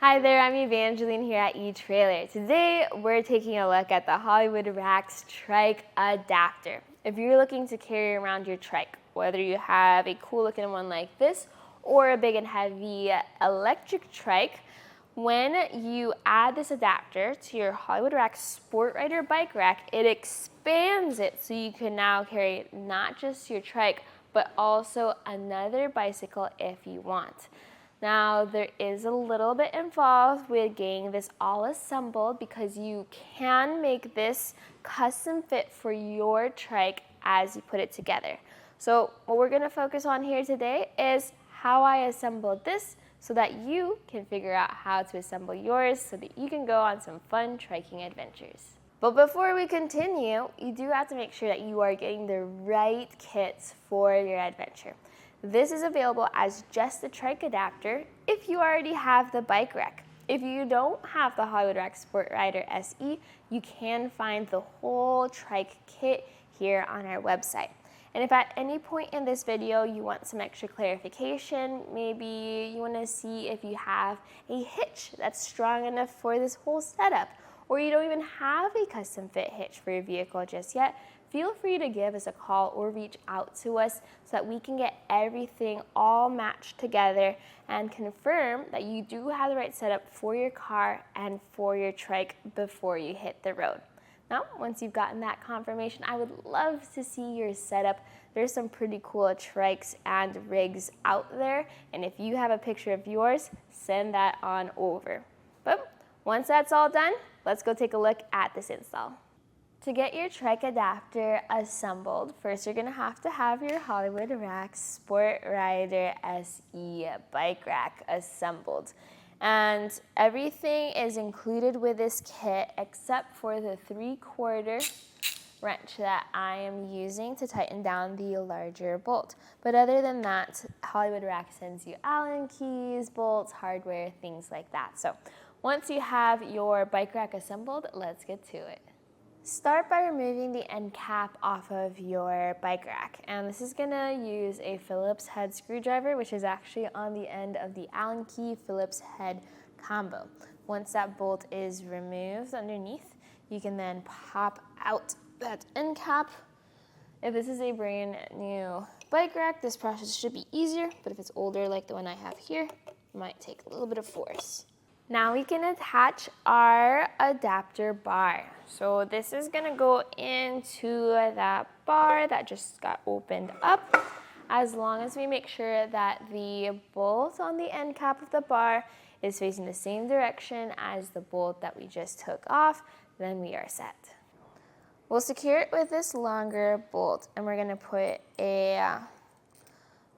Hi there, I'm Evangeline here at E-Trailer. Today we're taking a look at the Hollywood Rack's trike adapter. If you're looking to carry around your trike, whether you have a cool looking one like this or a big and heavy electric trike, when you add this adapter to your Hollywood Rack Sport Rider bike rack, it expands it so you can now carry not just your trike, but also another bicycle if you want. Now, there is a little bit involved with getting this all assembled because you can make this custom fit for your trike as you put it together. So what we're going to focus on here today is how I assembled this so that you can figure out how to assemble yours so that you can go on some fun triking adventures. But before we continue, you do have to make sure that you are getting the right kits for your adventure. This is available as just the trike adapter if you already have the bike rack. If you don't have the Hollywood Rack Sport Rider SE, you can find the whole trike kit here on our website. And if at any point in this video you want some extra clarification, maybe you want to see if you have a hitch that's strong enough for this whole setup, or you don't even have a custom fit hitch for your vehicle just yet, feel free to give us a call or reach out to us so that we can get everything all matched together and confirm that you do have the right setup for your car and for your trike before you hit the road. Now, once you've gotten that confirmation, I would love to see your setup. There's some pretty cool trikes and rigs out there, and if you have a picture of yours, send that on over. But once that's all done, let's go take a look at this install. To get your trike adapter assembled, first you're going to have your Hollywood Rack Sport Rider SE bike rack assembled. And everything is included with this kit except for the 3/4 wrench that I am using to tighten down the larger bolt. But other than that, Hollywood Rack sends you Allen keys, bolts, hardware, things like that. So once you have your bike rack assembled, let's get to it. Start by removing the end cap off of your bike rack, and this is going to use a Phillips head screwdriver, which is actually on the end of the Allen key Phillips head combo. Once that bolt is removed underneath, you can then pop out that end cap. If this is a brand new bike rack, this process should be easier, but if it's older like the one I have here, it might take a little bit of force. Now we can attach our adapter bar. So this is gonna go into that bar that just got opened up. As long as we make sure that the bolt on the end cap of the bar is facing the same direction as the bolt that we just took off, then we are set. We'll secure it with this longer bolt, and we're gonna put a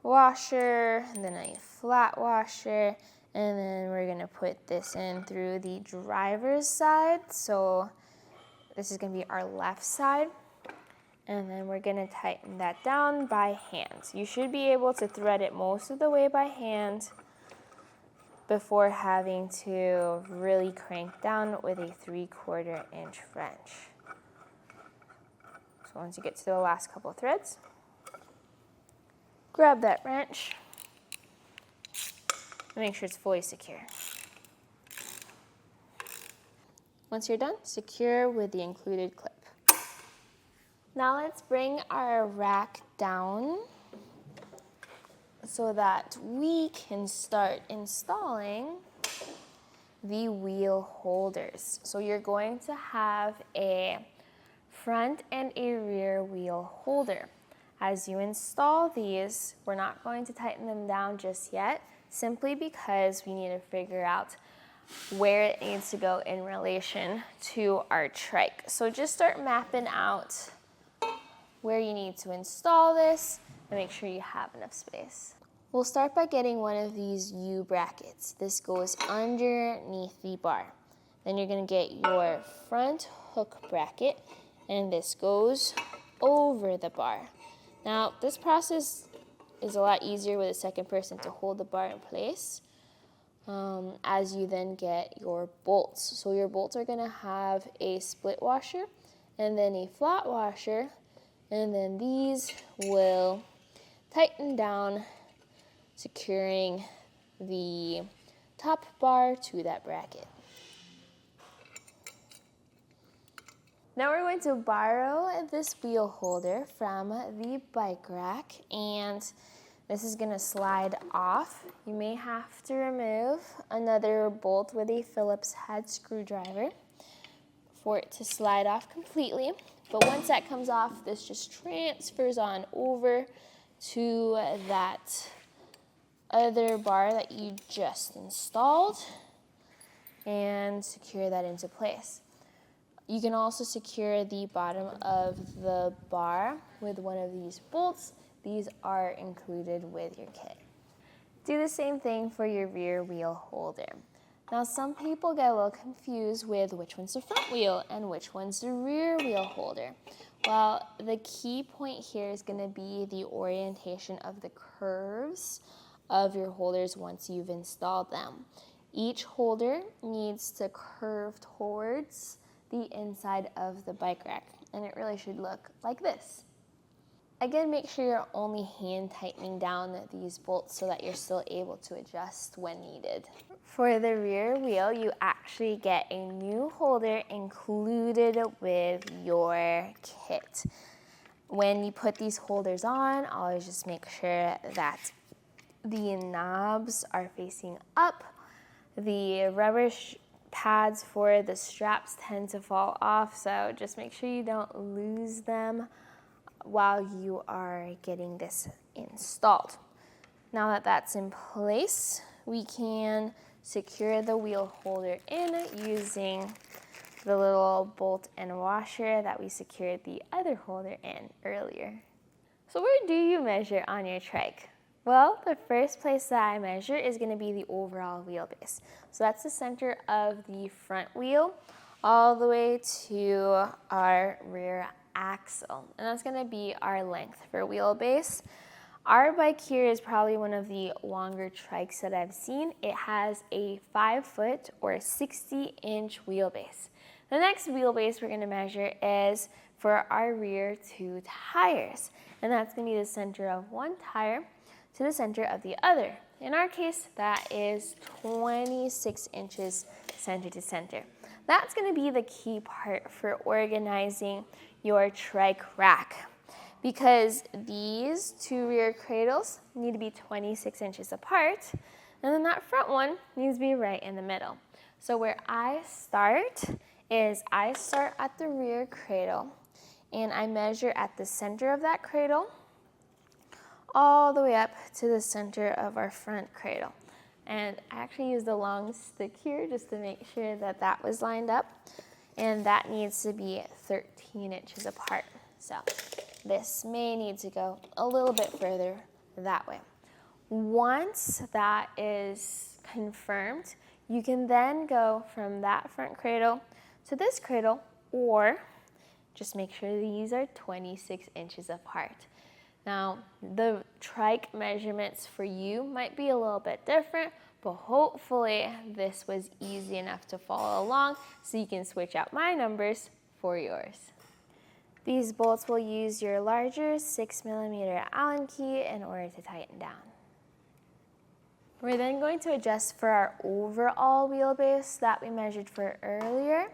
washer and then a flat washer, and then we're gonna put this in through the driver's side. So this is gonna be our left side. And then we're gonna tighten that down by hand. You should be able to thread it most of the way by hand before having to really crank down with a 3/4 inch wrench. So once you get to the last couple threads, grab that wrench, make sure it's fully secure. Once you're done, secure with the included clip. Now let's bring our rack down so that we can start installing the wheel holders. So you're going to have a front and a rear wheel holder. As you install these, we're not going to tighten them down just yet, simply because we need to figure out where it needs to go in relation to our trike. So just start mapping out where you need to install this and make sure you have enough space. We'll start by getting one of these U brackets. This goes underneath the bar. Then you're gonna get your front hook bracket, and this goes over the bar. Now, this process is a lot easier with a second person to hold the bar in place as you then get your bolts. So your bolts are gonna have a split washer and then a flat washer, and then these will tighten down, securing the top bar to that bracket. Now we're going to borrow this wheel holder from the bike rack, and this is going to slide off. You may have to remove another bolt with a Phillips head screwdriver for it to slide off completely. But once that comes off, this just transfers on over to that other bar that you just installed and secure that into place. You can also secure the bottom of the bar with one of these bolts. These are included with your kit. Do the same thing for your rear wheel holder. Now, some people get a little confused with which one's the front wheel and which one's the rear wheel holder. Well, the key point here is going to be the orientation of the curves of your holders once you've installed them. Each holder needs to curve towards the inside of the bike rack, and it really should look like this. Again, make sure you're only hand tightening down these bolts so that you're still able to adjust when needed. For the rear wheel, you actually get a new holder included with your kit. When you put these holders on, always just make sure that the knobs are facing up. The rubber pads for the straps tend to fall off, so just make sure you don't lose them while you are getting this installed. Now that that's in place, we can secure the wheel holder in using the little bolt and washer that we secured the other holder in earlier. So where do you measure on your trike? Well, the first place that I measure is going to be the overall wheelbase. So that's the center of the front wheel all the way to our rear axle. And that's going to be our length for wheelbase. Our bike here is probably one of the longer trikes that I've seen. It has a 5-foot or 60-inch wheelbase. The next wheelbase we're going to measure is for our rear two tires. And that's going to be the center of one tire to the center of the other. In our case, that is 26 inches center to center. That's going to be the key part for organizing your trike rack, because these two rear cradles need to be 26 inches apart, and then that front one needs to be right in the middle. So where I start is I start at the rear cradle, and I measure at the center of that cradle all the way up to the center of our front cradle. And I actually used a long stick here just to make sure that that was lined up, and that needs to be 13 inches apart. So this may need to go a little bit further that way. Once that is confirmed, you can then go from that front cradle to this cradle, or just make sure these are 26 inches apart. Now, the trike measurements for you might be a little bit different, but hopefully this was easy enough to follow along so you can switch out my numbers for yours. These bolts will use your larger 6mm Allen key in order to tighten down. We're then going to adjust for our overall wheelbase that we measured for earlier.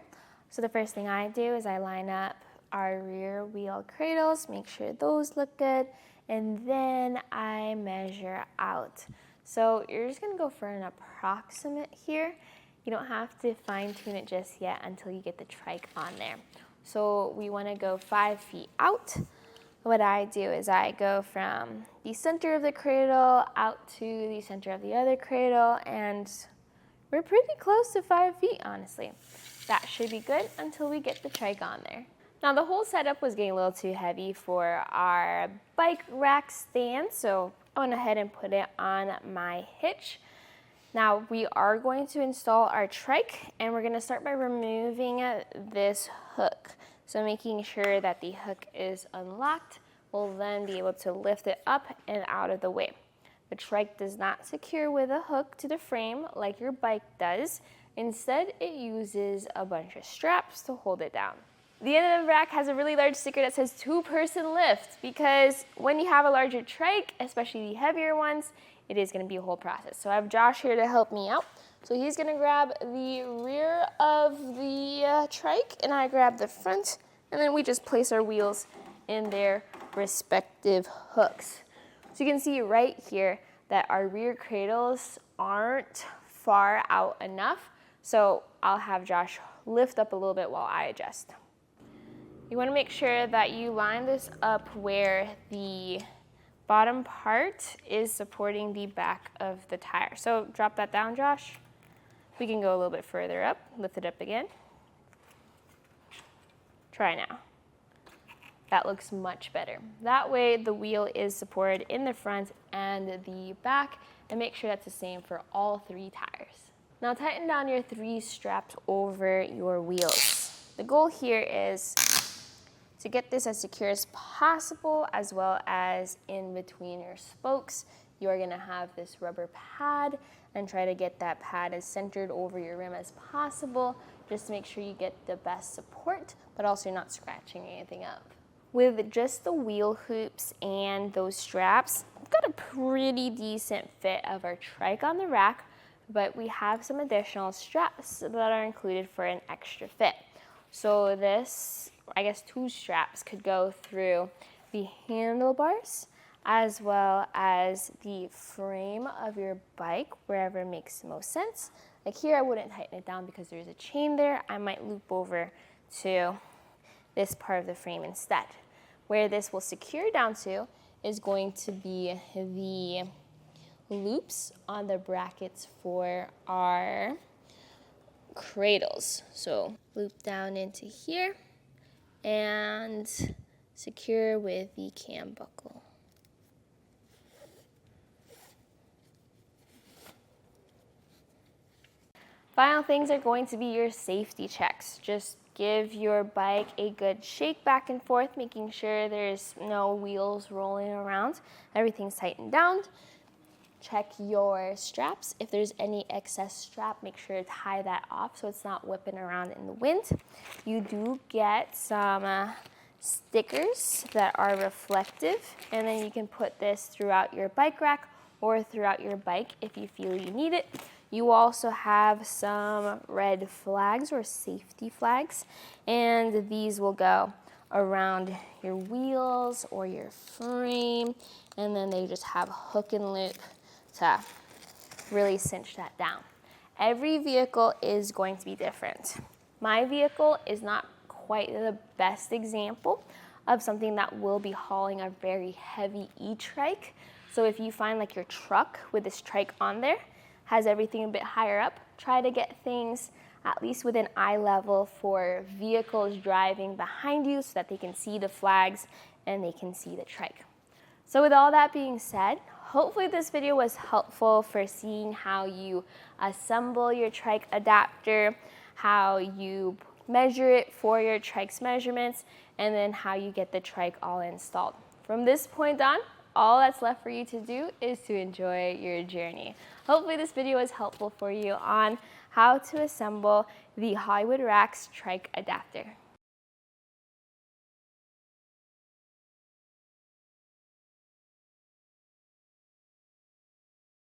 So the first thing I do is I line up our rear wheel cradles, make sure those look good, and then I measure out. So you're just going to go for an approximate here. You don't have to fine tune it just yet until you get the trike on there. So we want to go 5 feet out. What I do is I go from the center of the cradle out to the center of the other cradle, and we're pretty close to 5 feet, honestly. That should be good until we get the trike on there. Now, the whole setup was getting a little too heavy for our bike rack stand, so I went ahead and put it on my hitch. Now, we are going to install our trike, and we're going to start by removing this hook. So making sure that the hook is unlocked, we'll then be able to lift it up and out of the way. The trike does not secure with a hook to the frame like your bike does. Instead, it uses a bunch of straps to hold it down. The end of the rack has a really large sticker that says 2-person lift, because when you have a larger trike, especially the heavier ones, it is going to be a whole process. So I have Josh here to help me out. So he's gonna grab the rear of the trike, and I grab the front, and then we just place our wheels in their respective hooks. So you can see right here that our rear cradles aren't far out enough, so I'll have Josh lift up a little bit while I adjust. You want to make sure that you line this up where the bottom part is supporting the back of the tire. So drop that down, Josh. We can go a little bit further up, lift it up again. Try now. That looks much better. That way the wheel is supported in the front and the back, and make sure that's the same for all 3 tires. Now tighten down your 3 straps over your wheels. The goal here is to get this as secure as possible, as well as in between your spokes. You're gonna have this rubber pad, and try to get that pad as centered over your rim as possible, just to make sure you get the best support, but also you're not scratching anything up. With just the wheel hoops and those straps, we've got a pretty decent fit of our trike on the rack, but we have some additional straps that are included for an extra fit. So this, I guess 2 straps could go through the handlebars as well as the frame of your bike, wherever it makes the most sense. Like here, I wouldn't tighten it down because there's a chain there. I might loop over to this part of the frame instead. Where this will secure down to is going to be the loops on the brackets for our cradles. So loop down into here and secure with the cam buckle. Final things are going to be your safety checks. Just give your bike a good shake back and forth, making sure there's no wheels rolling around. Everything's tightened down. Check your straps. If there's any excess strap, make sure to tie that off so it's not whipping around in the wind. You do get some stickers that are reflective, and then you can put this throughout your bike rack or throughout your bike if you feel you need it. You also have some red flags or safety flags, and these will go around your wheels or your frame, and then they just have a hook and loop to really cinch that down. Every vehicle is going to be different. My vehicle is not quite the best example of something that will be hauling a very heavy E-Trike. So if you find like your truck with this trike on there has everything a bit higher up, try to get things at least within eye level for vehicles driving behind you so that they can see the flags and they can see the trike. So with all that being said, hopefully this video was helpful for seeing how you assemble your trike adapter, how you measure it for your trike's measurements, and then how you get the trike all installed. From this point on, all that's left for you to do is to enjoy your journey. Hopefully this video was helpful for you on how to assemble the Hollywood Rack's trike adapter.